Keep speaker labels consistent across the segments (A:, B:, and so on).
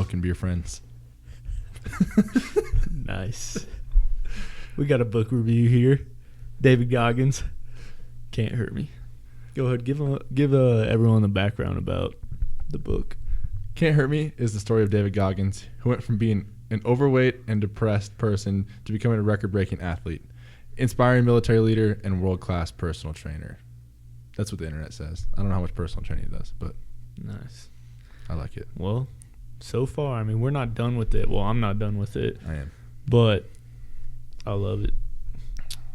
A: book and be your friends.
B: Nice. We got a book review here. David Goggins, Can't Hurt Me. Go ahead, give everyone the background about the book.
A: Can't Hurt Me is the story of David Goggins, who went from being an overweight and depressed person to becoming a record-breaking athlete, inspiring military leader, and world-class personal trainer. That's what the internet says. I don't know how much personal training he does, but
B: Nice.
A: I like it.
B: Well, so far, I mean, we're not done with it. Well, I'm not done with it.
A: I am.
B: But I love it.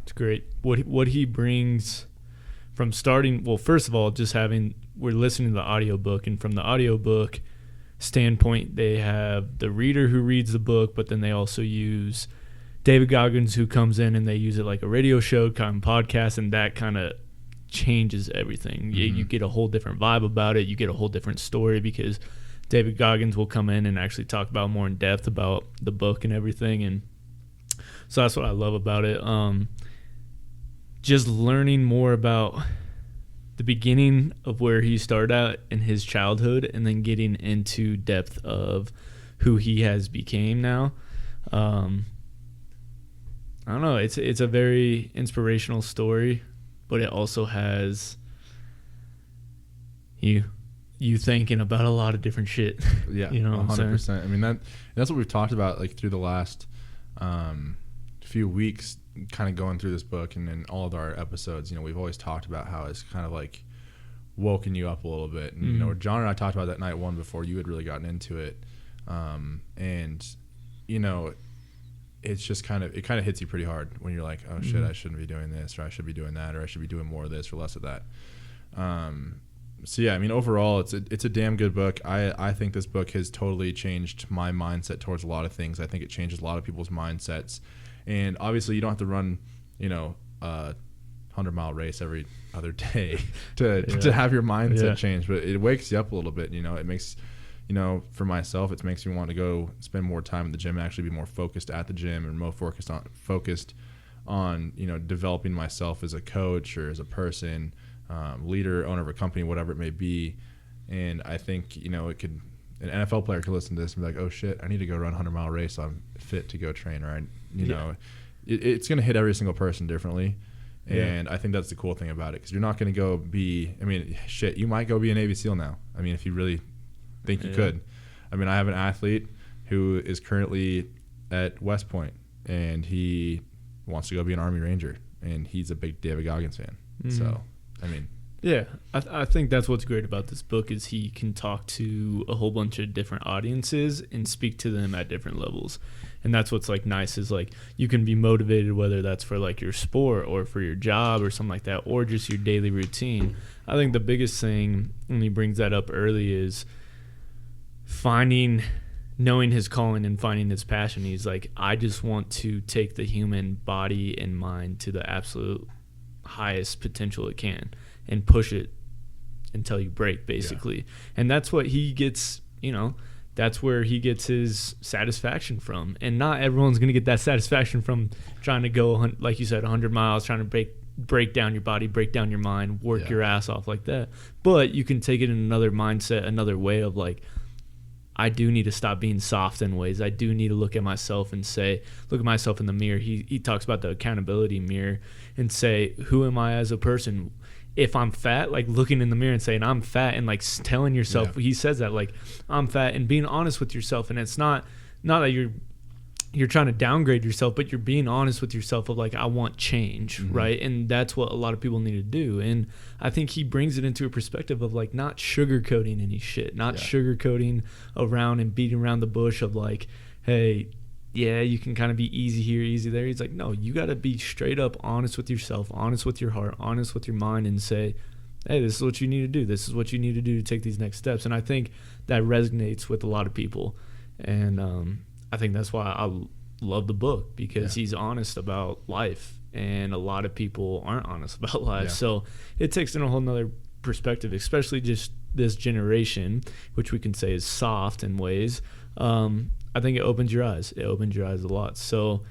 B: It's great. What he brings from starting, well, first of all, just we're listening to the audiobook, and from the audiobook standpoint, they have the reader who reads the book, but then they also use David Goggins, who comes in and they use it like a radio show, kind of podcast, and that kind of changes everything.
A: Mm-hmm.
B: You get a whole different vibe about it. You get a whole different story because David Goggins will come in and actually talk about more in depth about the book and everything. And so that's what I love about it. Just learning more about the beginning of where he started out in his childhood and then getting into depth of who he has became now. I don't know. It's a very inspirational story, but it also has you thinking about a lot of different shit.
A: Yeah,
B: you know,
A: 100%. I mean, that's what we've talked about like through the last few weeks, kind of going through this book, and in all of our episodes, you know, we've always talked about how it's kind of like woken you up a little bit. And you know, John and I talked about that night one before you had really gotten into it, and you know, it's just kind of hits you pretty hard when you're like, oh shit, I shouldn't be doing this, or I should be doing that, or I should be doing more of this or less of that. So yeah, I mean, overall, it's a damn good book. I think this book has totally changed my mindset towards a lot of things. I think it changes a lot of people's mindsets. And obviously, you don't have to run, you know, a 100-mile race every other day to have your mindset change. But it wakes you up a little bit. You know, it makes, you know, for myself, it makes me want to go spend more time in the gym, actually be more focused at the gym, and more focused on you know, developing myself as a coach or as a person, leader, owner of a company, whatever it may be. And I think, you know, an NFL player could listen to this and be like, oh shit, I need to go run a 100-mile race so I'm fit to go train. Or you know, it's going to hit every single person differently. And I think that's the cool thing about it, because you're not going to go be, I mean, shit, you might go be a Navy SEAL now. I mean, if you really think you could. I mean, I have an athlete who is currently at West Point, and he wants to go be an Army Ranger, and he's a big David Goggins fan. So, I mean.
B: Yeah, I think that's what's great about this book is he can talk to a whole bunch of different audiences and speak to them at different levels. And that's what's like nice is like you can be motivated, whether that's for like your sport or for your job or something like that, or just your daily routine. I think the biggest thing when he brings that up early is knowing his calling and finding his passion. He's like, I just want to take the human body and mind to the absolute highest potential it can and push it until you break, basically. And that's what he gets, you know, that's where he gets his satisfaction from. And not everyone's going to get that satisfaction from trying to go, like you said, 100 miles, trying to break down your body, break down your mind, work your ass off like that. But you can take it in another mindset, another way of like, I do need to stop being soft in ways. I do need to look at myself and say, look at myself in the mirror. He talks about the accountability mirror and say, who am I as a person? If I'm fat, like looking in the mirror and saying I'm fat and like telling yourself, he says that like I'm fat, and being honest with yourself. And it's not that you're trying to downgrade yourself, but you're being honest with yourself of like, I want change, right? And that's what a lot of people need to do. And I think he brings it into a perspective of like not sugarcoating any shit, not sugarcoating around and beating around the bush of like, hey, yeah, you can kind of be easy here, easy there. He's like, no, you got to be straight up honest with yourself, honest with your heart, honest with your mind, and say, hey, this is what you need to do. This is what you need to do to take these next steps. And I think that resonates with a lot of people. And I think that's why I love the book, because he's honest about life. And a lot of people aren't honest about life. So it takes in a whole nother perspective, especially just this generation, which we can say is soft in ways. I think it opens your eyes. It opens your eyes a lot. So,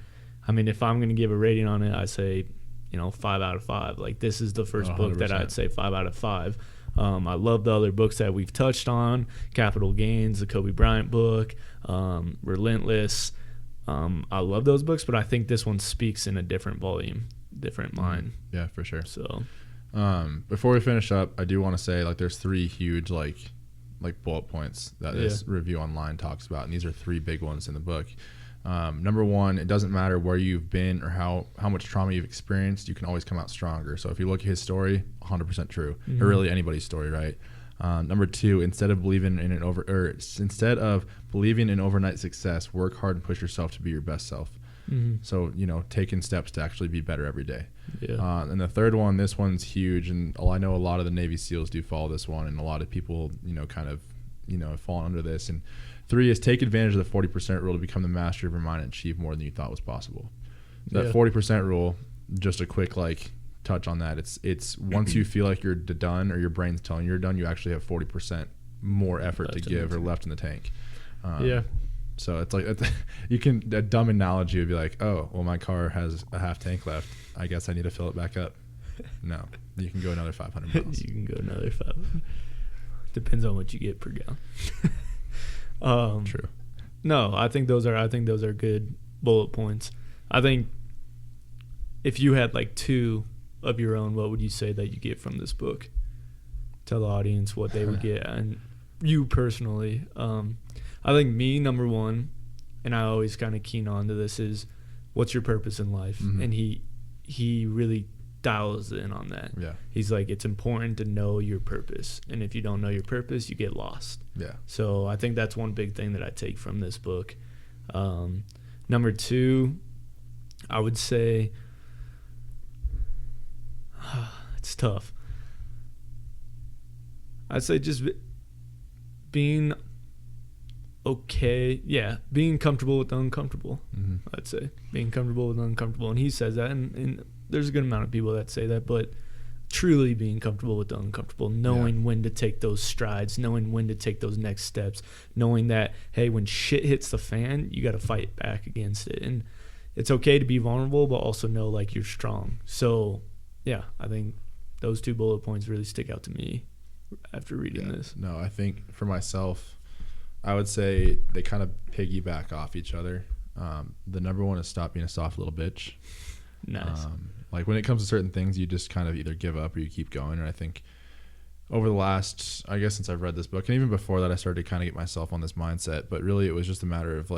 B: I mean, if I'm going to give a rating on it, I say, 5 out of 5. Like, this is the first book that I'd say 5 out of 5. I love the other books that we've touched on, Capital Gains, the Kobe Bryant book, Relentless. I love those books, but I think this one speaks in a different volume, different mind.
A: Yeah, for sure.
B: So,
A: before we finish up, I do want to say, like, there's 3 huge, like bullet points that this review online talks about, and these are 3 big ones in the book. Number 1, it doesn't matter where you've been or how much trauma you've experienced, you can always come out stronger. So if you look at his story, 100% true, or really anybody's story, right? Number 2, instead of believing in overnight success, work hard and push yourself to be your best self. So, taking steps to actually be better every day.
B: Yeah.
A: And the third one, this one's huge, and I know a lot of the Navy SEALs do follow this one, and a lot of people, kind of, have fallen under this. And 3 is take advantage of the 40% rule to become the master of your mind and achieve more than you thought was possible. That 40% rule, just a quick touch on that. It's once you feel like you're done, or your brain's telling you you're done, you actually have 40% more effort to give or left in the tank. So it's like, a dumb analogy would be like, oh, well, my car has a half tank left. I guess I need to fill it back up. No, you can go another 500 miles.
B: You can go another 500. Depends on what you get per gallon.
A: True.
B: No, I think those are good bullet points. I think if you had 2 of your own, what would you say that you get from this book? Tell the audience what they would get, and you personally. I think me, number 1, and I always kind of keen on to this, is what's your purpose in life? And he really dials in on that.
A: Yeah.
B: He's like, it's important to know your purpose, and if you don't know your purpose, you get lost.
A: Yeah.
B: So I think that's one big thing that I take from this book. Number 2, I would say it's tough. I'd say just being being comfortable with the uncomfortable. I'd say being comfortable with the uncomfortable, and he says that, and there's a good amount of people that say that, but truly being comfortable with the uncomfortable, knowing when to take those strides, knowing when to take those next steps, knowing that, hey, when shit hits the fan, you got to fight back against it, and it's okay to be vulnerable, but also know you're strong. So yeah, I think those 2 bullet points really stick out to me after reading this.
A: No, I think for myself, I would say they kind of piggyback off each other. The number 1 is stop being a soft little bitch.
B: Nice.
A: When it comes to certain things, you just kind of either give up or you keep going. And I think over the last, I guess since I've read this book, and even before that, I started to kind of get myself on this mindset. But really, it was just a matter of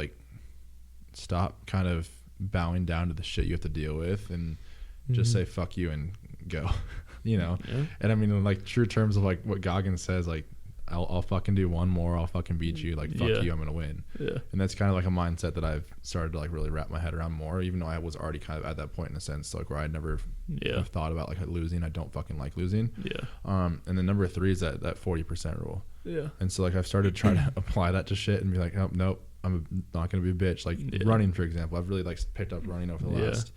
A: stop kind of bowing down to the shit you have to deal with, and just say fuck you and go. Yeah. And I mean, true terms of what Goggins says, I'll fucking do one more, I'll fucking beat you, fuck you, I'm gonna win. And that's kind of a mindset that I've started to really wrap my head around more, even though I was already kind of at that point in a sense, where I'd never have thought about losing. I don't fucking like losing. And then number 3 is that 40% rule. And so I've started trying to apply that to shit and be like, oh, nope, I'm not gonna be a bitch. Running, for example, I've really picked up running over the last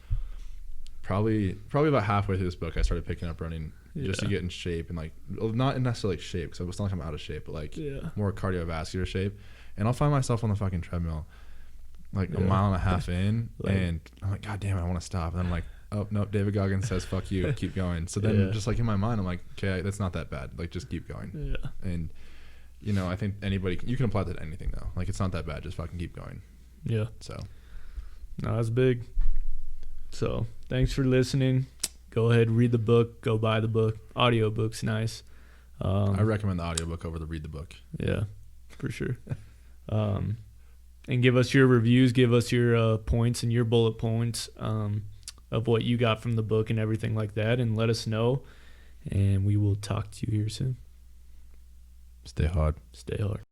A: probably about halfway through this book. I started picking up running just to get in shape, and not necessarily shape, because it's not like I'm out of shape, but more cardiovascular shape. And I'll find myself on the fucking treadmill a mile and a half in, and I'm like, God damn it, I want to stop. And I'm like, oh no, David Goggins says fuck you, keep going. So then just in my mind, I'm like, okay, that's not that bad, just keep going. And I think you can apply that to anything though. It's not that bad, just fucking keep going. So
B: no, that's big. So thanks for listening. Go ahead, read the book, go buy the book. Audiobook's nice.
A: I recommend the audiobook over the read the book.
B: Yeah, for sure. And give us your reviews, give us your points and your bullet points of what you got from the book and everything like that, and let us know, and we will talk to you here soon.
A: Stay hard.
B: Stay hard.